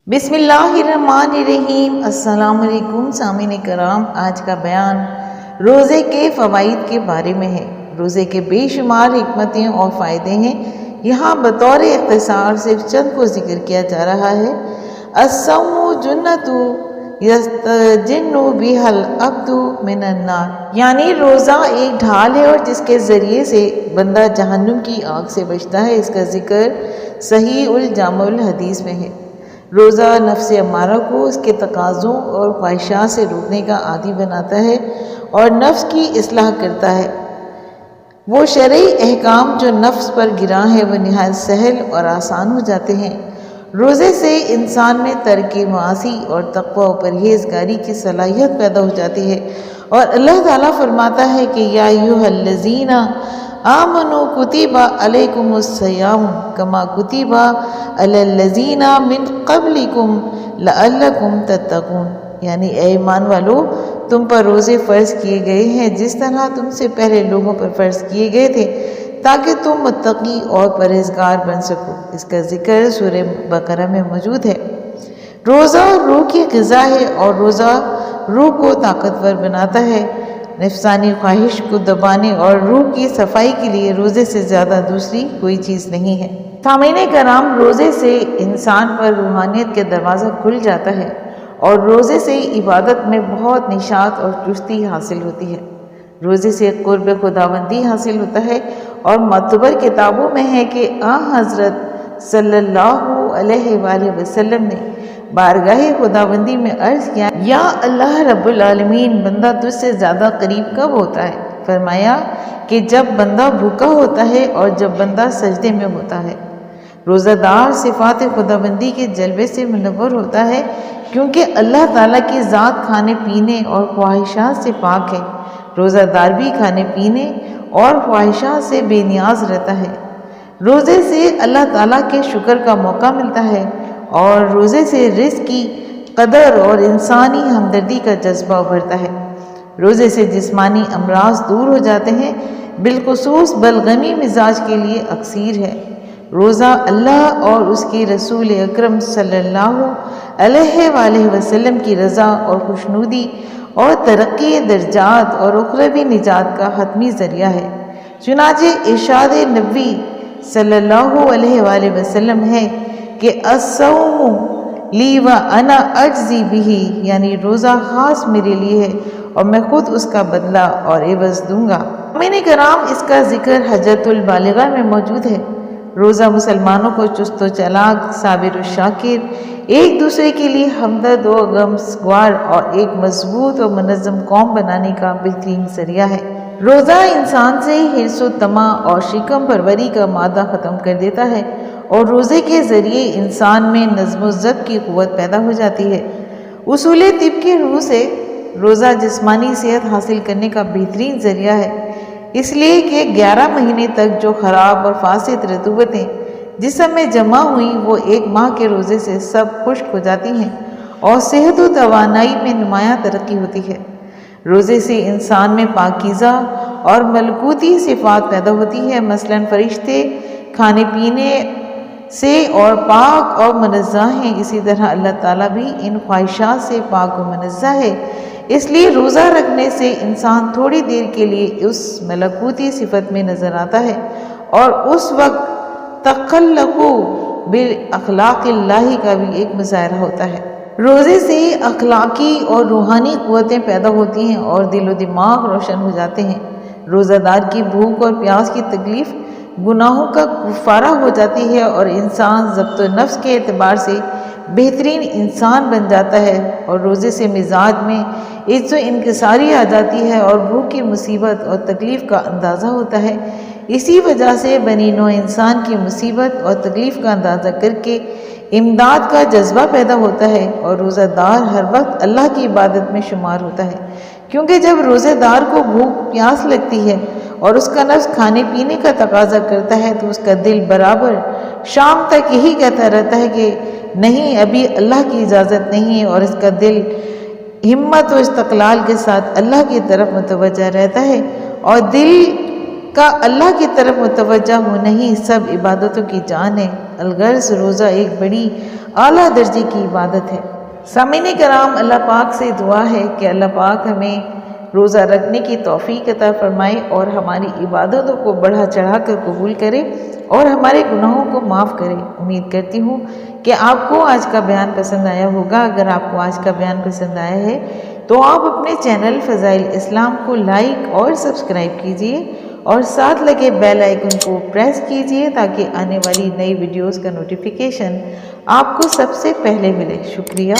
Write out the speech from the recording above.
بسم اللہ الرحمن الرحیم۔ السلام علیکم سامعین کرام، آج کا بیان روزے کے فوائد کے بارے میں ہے۔ روزے کے بے شمار حکمتیں اور فائدے ہیں، یہاں بطور اختصار صرف چند کو ذکر کیا جا رہا ہے۔ الصوم جنۃ یستجن بہا العبد من النار، یعنی روزہ ایک ڈھال ہے اور جس کے ذریعے سے بندہ جہنم کی آگ سے بچتا ہے۔ اس کا ذکر صحیح الجامع الحدیث میں ہے۔ روزہ نفس امارہ کو اس کے تقاضوں اور خواہشات سے روکنے کا عادی بناتا ہے اور نفس کی اصلاح کرتا ہے۔ وہ شرعی احکام جو نفس پر گراں ہے وہ نہایت سہل اور آسان ہو جاتے ہیں۔ روزے سے انسان میں ترک معاصی اور تقوی و پرہیزگاری کی صلاحیت پیدا ہو جاتی ہے، اور اللہ تعالیٰ فرماتا ہے کہ یا ایھا الذین آمنوا کتب علیکم الصیام کما کتب علی الذین من قبلکم لعلکم تتقون، یعنی اے ایمان والو، تم پر روزے فرض کیے گئے ہیں جس طرح تم سے پہلے لوگوں پر فرض کیے گئے تھے تاکہ تم متقی اور پرہیزگار بن سکو۔ اس کا ذکر سورہ بقرہ میں موجود ہے۔ روزہ روح کی غذا ہے اور روزہ روح کو طاقتور بناتا ہے۔ نفسانی خواہش کو دبانے اور روح کی صفائی کے لیے روزے سے زیادہ دوسری کوئی چیز نہیں ہے۔ سامعین کرام، روزے سے انسان پر روحانیت کے دروازہ کھل جاتا ہے اور روزے سے عبادت میں بہت نشاط اور چستی حاصل ہوتی ہے۔ روزے سے قرب خداوندی حاصل ہوتا ہے، اور معتبر کتابوں میں ہے کہ حضرت صلی اللہ علیہ وآلہ وسلم نے بارگاہ خداوندی میں عرض کیا، یا اللہ رب العالمین، بندہ تجھ سے زیادہ قریب کب ہوتا ہے؟ فرمایا کہ جب بندہ بھوکا ہوتا ہے اور جب بندہ سجدے میں ہوتا ہے۔ روزہ دار صفات خداوندی کے جلوے سے منور ہوتا ہے، کیونکہ اللہ تعالیٰ کی ذات کھانے پینے اور خواہشات سے پاک ہے۔ روزہ دار بھی کھانے پینے اور خواہشات سے بے نیاز رہتا ہے۔ روزے سے اللہ تعالیٰ کے شکر کا موقع ملتا ہے، اور روزے سے رزق کی قدر اور انسانی ہمدردی کا جذبہ ابھرتا ہے۔ روزے سے جسمانی امراض دور ہو جاتے ہیں، بالخصوص بلغمی مزاج کے لیے اکسیر ہے۔ روزہ اللہ اور اس کے رسول اکرم صلی اللہ علیہ وآلہ وسلم کی رضا اور خوشنودی اور ترقی درجات اور اخروی نجات کا حتمی ذریعہ ہے۔ چنانچہ ارشاد نبی صلی اللہ علیہ وآلہ وسلم ہے کہ الصوم لی وانا اجزی بہ، یعنی روزہ خاص میرے لیے ہے اور میں خود اس کا بدلہ اور عوض دوں گا۔ سامعین کرام، اس کا ذکر حجۃ البالغہ میں موجود ہے۔ روزہ مسلمانوں کو چست و چالاک، صابر و شاکر، ایک دوسرے کے لیے ہمدرد و غمگسار اور ایک مضبوط و منظم قوم بنانے کا بہترین ذریعہ ہے۔ روزہ انسان سے حرص و طمع اور شکم پروری کا مادہ ختم کر دیتا ہے، اور روزے کے ذریعے انسان میں نظم و ضبط کی قوت پیدا ہو جاتی ہے۔ اصول طب کے روح سے روزہ جسمانی صحت حاصل کرنے کا بہترین ذریعہ ہے، اس لیے کہ 11 مہینے تک جو خراب اور فاسد رطوبتیں جسم میں جمع ہوئیں وہ ایک ماہ کے روزے سے سب خشک ہو جاتی ہیں، اور صحت و توانائی میں نمایاں ترقی ہوتی ہے۔ روزے سے انسان میں پاکیزہ اور ملکوتی صفات پیدا ہوتی ہے، مثلاً فرشتے کھانے پینے سے اور پاک اور منزہ ہیں، اسی طرح اللہ تعالیٰ بھی ان خواہشات سے پاک و منزہ ہے۔ اس لیے روزہ رکھنے سے انسان تھوڑی دیر کے لیے اس ملکوتی صفت میں نظر آتا ہے، اور اس وقت تخلق بالاخلاق اللہ کا بھی ایک مظاہرہ ہوتا ہے۔ روزے سے اخلاقی اور روحانی قوتیں پیدا ہوتی ہیں اور دل و دماغ روشن ہو جاتے ہیں۔ روزہ دار کی بھوک اور پیاس کی تکلیف گناہوں کا کفارہ ہو جاتی ہے، اور انسان ضبط و نفس کے اعتبار سے بہترین انسان بن جاتا ہے، اور روزے سے مزاج میں عز و انکساری آ جاتی ہے اور بھوک کی مصیبت اور تکلیف کا اندازہ ہوتا ہے۔ اسی وجہ سے بنی نوع انسان کی مصیبت اور تکلیف کا اندازہ کر کے امداد کا جذبہ پیدا ہوتا ہے، اور روزہ دار ہر وقت اللہ کی عبادت میں شمار ہوتا ہے، کیونکہ جب روزہ دار کو بھوک پیاس لگتی ہے اور اس کا نفس کھانے پینے کا تقاضا کرتا ہے تو اس کا دل برابر شام تک یہی کہتا رہتا ہے کہ نہیں، ابھی اللہ کی اجازت نہیں ہے، اور اس کا دل ہمت و استقلال کے ساتھ اللہ کی طرف متوجہ رہتا ہے، اور دل کا اللہ کی طرف متوجہ ہونا ہی سب عبادتوں کی جان ہے۔ الغرض روزہ ایک بڑی اعلیٰ درجے کی عبادت ہے۔ سامعین کرام، اللہ پاک سے دعا ہے کہ اللہ پاک ہمیں روزہ رکھنے کی توفیق عطا فرمائے اور ہماری عبادتوں کو بڑھا چڑھا کر قبول کرے اور ہمارے گناہوں کو معاف کرے۔ امید کرتی ہوں کہ آپ کو آج کا بیان پسند آیا ہوگا۔ اگر آپ کو آج کا بیان پسند آیا ہے تو آپ اپنے چینل فضائل اسلام کو لائک اور سبسکرائب کیجئے اور ساتھ لگے بیل آئیکن کو پریس کیجئے تاکہ آنے والی نئی ویڈیوز کا نوٹیفیکیشن آپ کو سب سے پہلے ملے۔ شکریہ۔